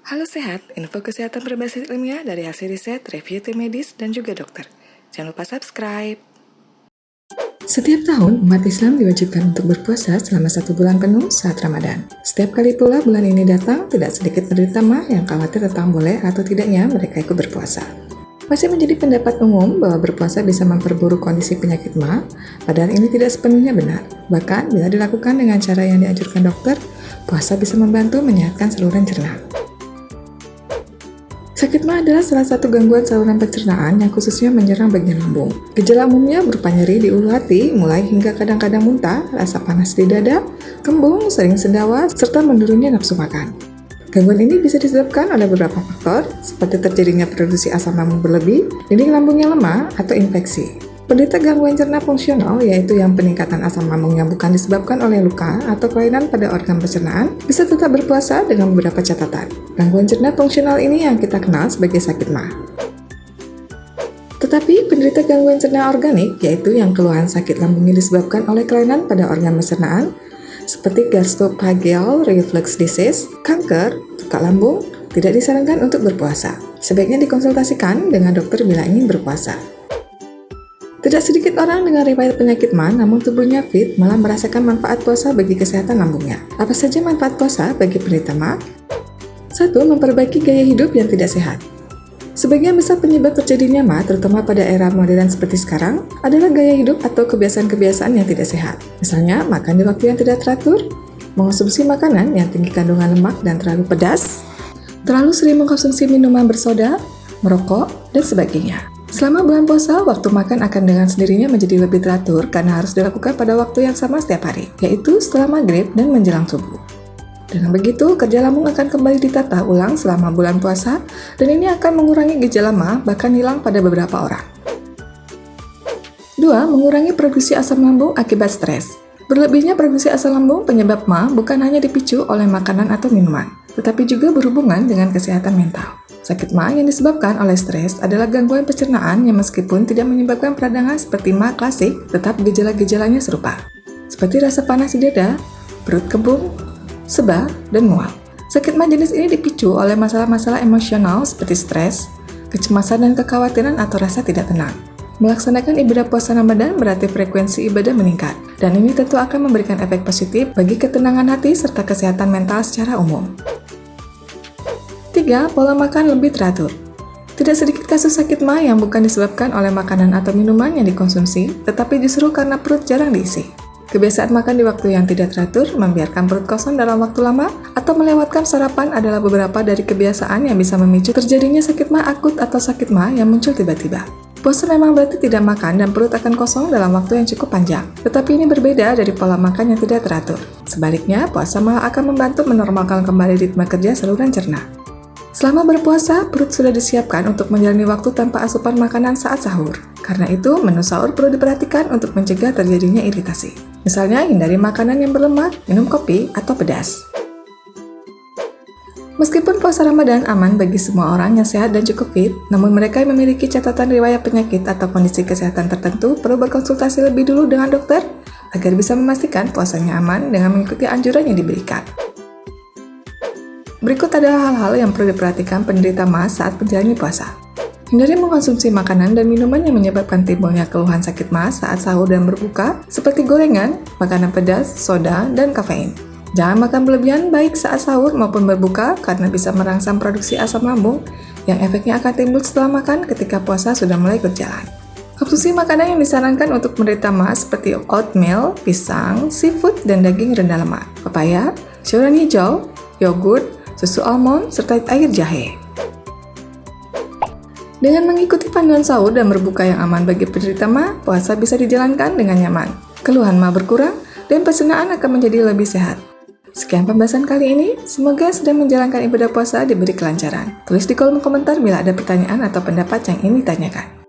Halo Sehat, info kesehatan berbasis ilmiah dari hasil riset, review tim medis, dan juga dokter. Jangan lupa subscribe. Setiap tahun, umat Islam diwajibkan untuk berpuasa selama 1 bulan penuh saat Ramadan. Setiap kali pula bulan ini datang, tidak sedikit penderita mah yang khawatir tentang boleh atau tidaknya mereka ikut berpuasa. Masih menjadi pendapat umum bahwa berpuasa bisa memperburuk kondisi penyakit mah, padahal ini tidak sepenuhnya benar. Bahkan, bila dilakukan dengan cara yang dianjurkan dokter, puasa bisa membantu menyehatkan saluran cerna. Sakit mah adalah salah satu gangguan saluran pencernaan yang khususnya menyerang bagian lambung. Gejala umumnya berupa nyeri di ulu hati, mulai hingga kadang-kadang muntah, rasa panas di dada, kembung, sering sendawa, serta menurunnya nafsu makan. Gangguan ini bisa disebabkan oleh beberapa faktor, seperti terjadinya produksi asam lambung berlebih, dinding lambung yang lemah, atau infeksi. Penderita gangguan cerna fungsional, yaitu yang peningkatan asam lambung yang bukan disebabkan oleh luka atau kelainan pada organ pencernaan, bisa tetap berpuasa dengan beberapa catatan. Gangguan cerna fungsional ini yang kita kenal sebagai sakit mah. Tetapi penderita gangguan cerna organik, yaitu yang keluhan sakit lambungnya disebabkan oleh kelainan pada organ pencernaan, seperti gastroesophageal reflux disease, kanker, tukak lambung, tidak disarankan untuk berpuasa. Sebaiknya dikonsultasikan dengan dokter bila ingin berpuasa. Tidak sedikit orang dengan riwayat penyakit mah, namun tubuhnya fit, malah merasakan manfaat puasa bagi kesehatan lambungnya. Apa saja manfaat puasa bagi penderita mah? 1. Memperbaiki gaya hidup yang tidak sehat. Sebagian besar penyebab terjadinya mah, terutama pada era modern seperti sekarang, adalah gaya hidup atau kebiasaan-kebiasaan yang tidak sehat. Misalnya, makan di waktu yang tidak teratur, mengonsumsi makanan yang tinggi kandungan lemak dan terlalu pedas, terlalu sering mengkonsumsi minuman bersoda, merokok, dan sebagainya. Selama bulan puasa, waktu makan akan dengan sendirinya menjadi lebih teratur karena harus dilakukan pada waktu yang sama setiap hari, yaitu setelah maghrib dan menjelang subuh. Dengan begitu, kerja lambung akan kembali ditata ulang selama bulan puasa, dan ini akan mengurangi gejala mah, bahkan hilang pada beberapa orang. 2. Mengurangi produksi asam lambung akibat stres. Berlebihnya produksi asam lambung penyebab mah bukan hanya dipicu oleh makanan atau minuman, tetapi juga berhubungan dengan kesehatan mental. Sakit mah yang disebabkan oleh stres adalah gangguan pencernaan yang meskipun tidak menyebabkan peradangan seperti mah klasik, tetap gejala-gejalanya serupa, seperti rasa panas di dada, perut kembung, sebal, dan mual. Sakit mah jenis ini dipicu oleh masalah-masalah emosional seperti stres, kecemasan dan kekhawatiran atau rasa tidak tenang. Melaksanakan ibadah puasa Ramadan berarti frekuensi ibadah meningkat, dan ini tentu akan memberikan efek positif bagi ketenangan hati serta kesehatan mental secara umum. 3. Pola makan lebih teratur. Tidak sedikit kasus sakit mah yang bukan disebabkan oleh makanan atau minuman yang dikonsumsi, tetapi justru karena perut jarang diisi. Kebiasaan makan di waktu yang tidak teratur, membiarkan perut kosong dalam waktu lama, atau melewatkan sarapan adalah beberapa dari kebiasaan yang bisa memicu terjadinya sakit mah akut atau sakit mah yang muncul tiba-tiba. Puasa memang berarti tidak makan dan perut akan kosong dalam waktu yang cukup panjang. Tetapi ini berbeda dari pola makan yang tidak teratur. Sebaliknya, puasa malah akan membantu menormalkan kembali ritme kerja saluran cerna. Selama berpuasa, perut sudah disiapkan untuk menjalani waktu tanpa asupan makanan saat sahur. Karena itu, menu sahur perlu diperhatikan untuk mencegah terjadinya iritasi. Misalnya, hindari makanan yang berlemak, minum kopi, atau pedas. Meskipun puasa Ramadan aman bagi semua orang yang sehat dan cukup fit, namun mereka yang memiliki catatan riwayat penyakit atau kondisi kesehatan tertentu perlu berkonsultasi lebih dulu dengan dokter agar bisa memastikan puasanya aman dengan mengikuti anjuran yang diberikan. Berikut adalah hal-hal yang perlu diperhatikan penderita mah saat menjalani puasa. Hindari mengkonsumsi makanan dan minuman yang menyebabkan timbulnya keluhan sakit mah saat sahur dan berbuka, seperti gorengan, makanan pedas, soda, dan kafein. Jangan makan berlebihan baik saat sahur maupun berbuka karena bisa merangsang produksi asam lambung yang efeknya akan timbul setelah makan ketika puasa sudah mulai berjalan. Konsumsi makanan yang disarankan untuk penderita mah seperti oatmeal, pisang, seafood, dan daging rendah lemak, pepaya, sayuran hijau, yogurt, susu almond, serta air jahe. Dengan mengikuti panduan sahur dan berbuka yang aman bagi penderita mah, puasa bisa dijalankan dengan nyaman. Keluhan mah berkurang, dan pencernaan akan menjadi lebih sehat. Sekian pembahasan kali ini, semoga sedang menjalankan ibadah puasa diberi kelancaran. Tulis di kolom komentar bila ada pertanyaan atau pendapat yang ingin ditanyakan.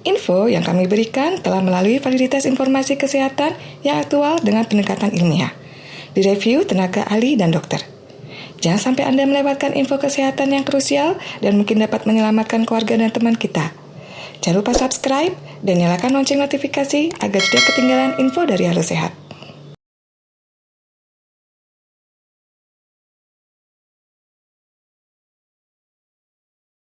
Info yang kami berikan telah melalui validitas informasi kesehatan yang aktual dengan pendekatan ilmiah, direview tenaga ahli dan dokter. Jangan sampai Anda melewatkan info kesehatan yang krusial dan mungkin dapat menyelamatkan keluarga dan teman kita. Jangan lupa subscribe dan nyalakan lonceng notifikasi agar tidak ketinggalan info dari Halo Sehat.